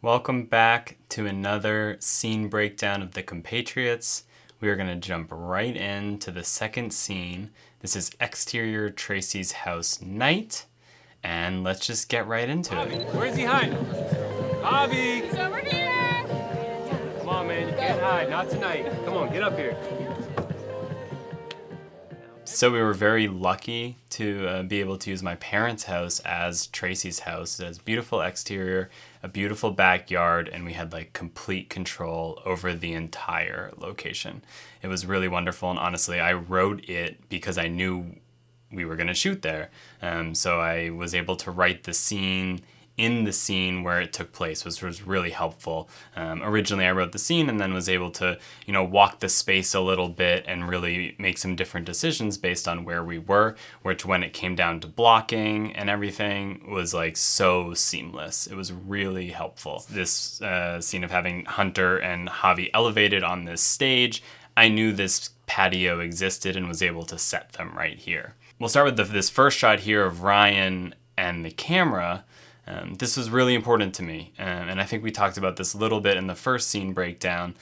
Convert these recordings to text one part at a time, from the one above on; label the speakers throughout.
Speaker 1: Welcome back to another scene breakdown of the Compatriots. We are going to jump right into the second scene. This is exterior Tracy's house night, and let's just get right into it.
Speaker 2: Where's he hiding? Bobby!
Speaker 3: He's over here!
Speaker 2: Come on, man, you can't hide. Not tonight. Come on, get up here.
Speaker 1: So we were very lucky to be able to use my parents' house as Tracy's house. It has beautiful exterior, a beautiful backyard, and we had like complete control over the entire location. It was really wonderful, and honestly, I wrote it because I knew we were going to shoot there. So I was able to write the scene in the scene where it took place, which was really helpful. Originally, I wrote the scene and then was able to, walk the space a little bit and really make some different decisions based on where we were, which when it came down to blocking and everything was like so seamless. It was really helpful. This scene of having Hunter and Javi elevated on this stage, I knew this patio existed and was able to set them right here. We'll start with this first shot here of Ryan and the camera. This was really important to me, and I think we talked about this a little bit in the first scene breakdown.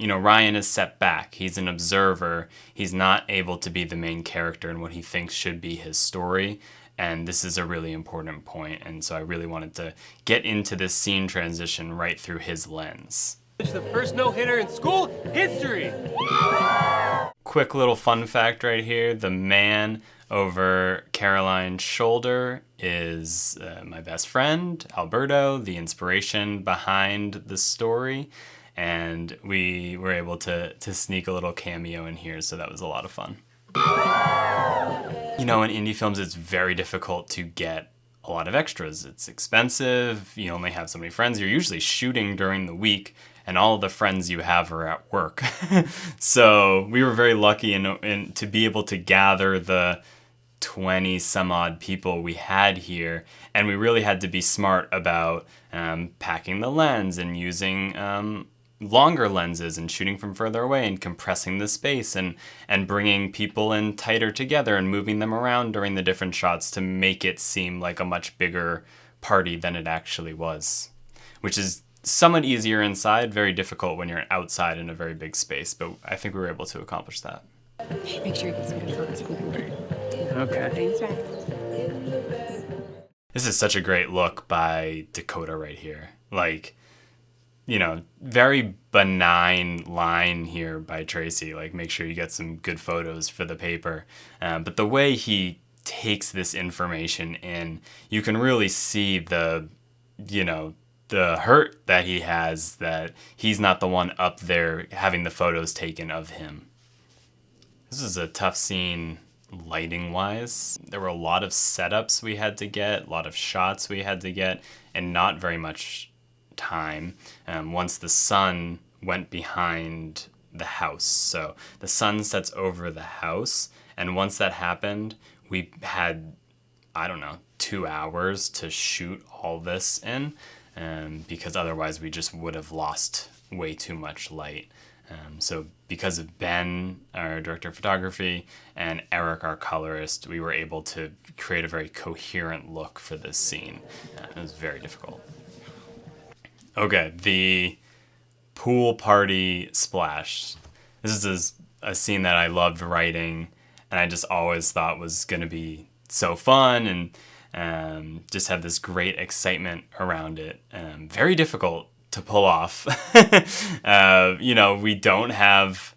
Speaker 1: Ryan is set back. He's an observer. He's not able to be the main character in what he thinks should be his story, and this is a really important point, and so I really wanted to get into this scene transition right through his lens.
Speaker 2: It's the first no-hitter in school history!
Speaker 1: Quick little fun fact right here. The man over Caroline's shoulder is my best friend, Alberto, the inspiration behind the story. And we were able to sneak a little cameo in here, so that was a lot of fun. In indie films, it's very difficult to get a lot of extras. It's expensive. You only have so many friends. You're usually shooting during the week, and all of the friends you have are at work. So we were very lucky in to be able to gather the 20 some odd people we had here, and we really had to be smart about packing the lens and using longer lenses and shooting from further away and compressing the space and bringing people in tighter together and moving them around during the different shots to make it seem like a much bigger party than it actually was, which is somewhat easier inside, very difficult when you're outside in a very big space, but I think we were able to accomplish that.
Speaker 3: Hey, make sure you get some good photos.
Speaker 1: Okay.
Speaker 3: Thanks, right?
Speaker 1: This is such a great look by Dakota right here. Like, very benign line here by Tracy. Like, make sure you get some good photos for the paper. But the way he takes this information in, you can really see the hurt that he has that he's not the one up there having the photos taken of him. This is a tough scene lighting wise. There were a lot of setups we had to get, a lot of shots we had to get, and not very much time once the sun went behind the house. So the sun sets over the house, and once that happened, we had, 2 hours to shoot all this in, because otherwise we just would have lost way too much light. So because of Ben, our director of photography, and Eric, our colorist, we were able to create a very coherent look for this scene. It was very difficult. Okay, the pool party splash. This is a scene that I loved writing, and I just always thought was going to be so fun and just have this great excitement around it. Very difficult to pull off. We don't have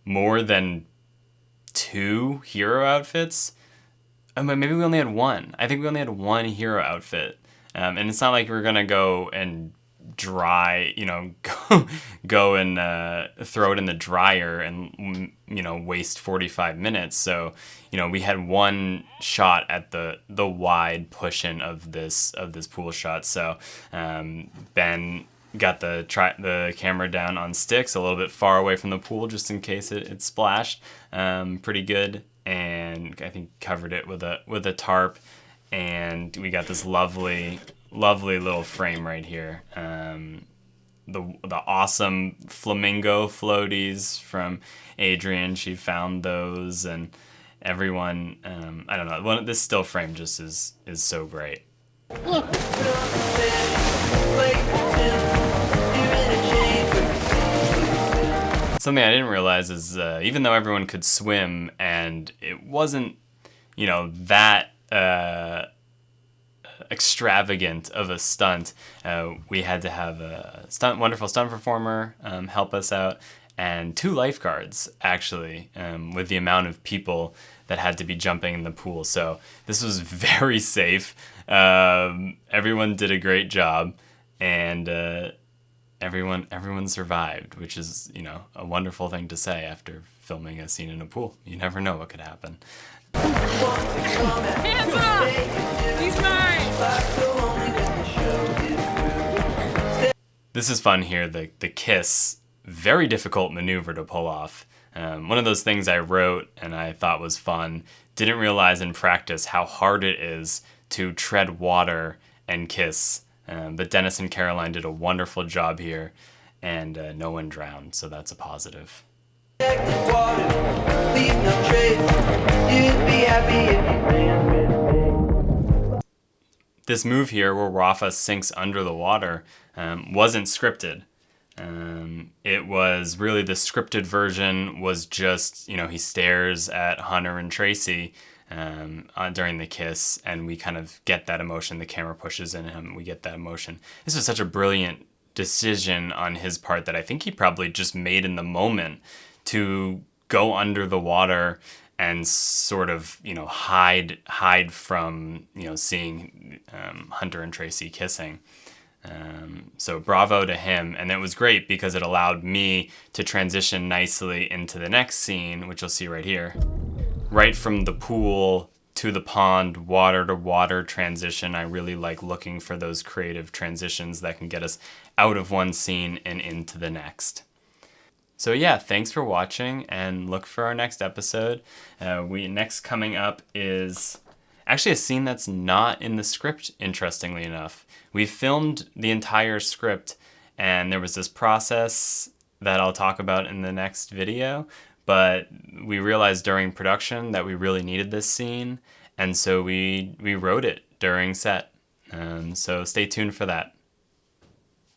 Speaker 1: more than 2 hero outfits. Maybe we only had 1. I think we only had 1 hero outfit. And it's not like we're going to go and go and throw it in the dryer and, waste 45 minutes. So, we had 1 shot at the wide push-in of this pool shot. So Ben got the camera down on sticks a little bit far away from the pool just in case it splashed pretty good, and I think covered it with a tarp, and we got this lovely little frame right here. The awesome flamingo floaties from Adrian, she found those, and everyone, I don't know, this still frame just is so great.
Speaker 4: Look.
Speaker 1: Something I didn't realize is even though everyone could swim and it wasn't, that extravagant of a stunt, we had to have a wonderful stunt performer help us out, and 2 lifeguards actually, with the amount of people that had to be jumping in the pool. So this was very safe. Everyone did a great job, and everyone survived, which is, a wonderful thing to say after filming a scene in a pool. You never know what could happen.
Speaker 3: Hands up! He's mine!
Speaker 1: This is fun here, the kiss. Very difficult maneuver to pull off. One of those things I wrote and I thought was fun. Didn't realize in practice how hard it is to tread water and kiss. But Dennis and Caroline did a wonderful job here, and no one drowned, so that's a positive. This move here where Rafa sinks under the water wasn't scripted. It was really the scripted version was just, he stares at Hunter and Tracy during the kiss, and we kind of get that emotion. The camera pushes in him, we get that emotion. This was such a brilliant decision on his part that I think he probably just made in the moment to go under the water and sort of, hide from, seeing Hunter and Tracy kissing. So bravo to him, and it was great because it allowed me to transition nicely into the next scene, which you'll see right here. Right from the pool to the pond, water to water transition. I really like looking for those creative transitions that can get us out of one scene and into the next. So yeah, thanks for watching, and look for our next episode. Next coming up is actually a scene that's not in the script, interestingly enough. We filmed the entire script, and there was this process that I'll talk about in the next video, but we realized during production that we really needed this scene, and so we wrote it during set. So stay tuned for that.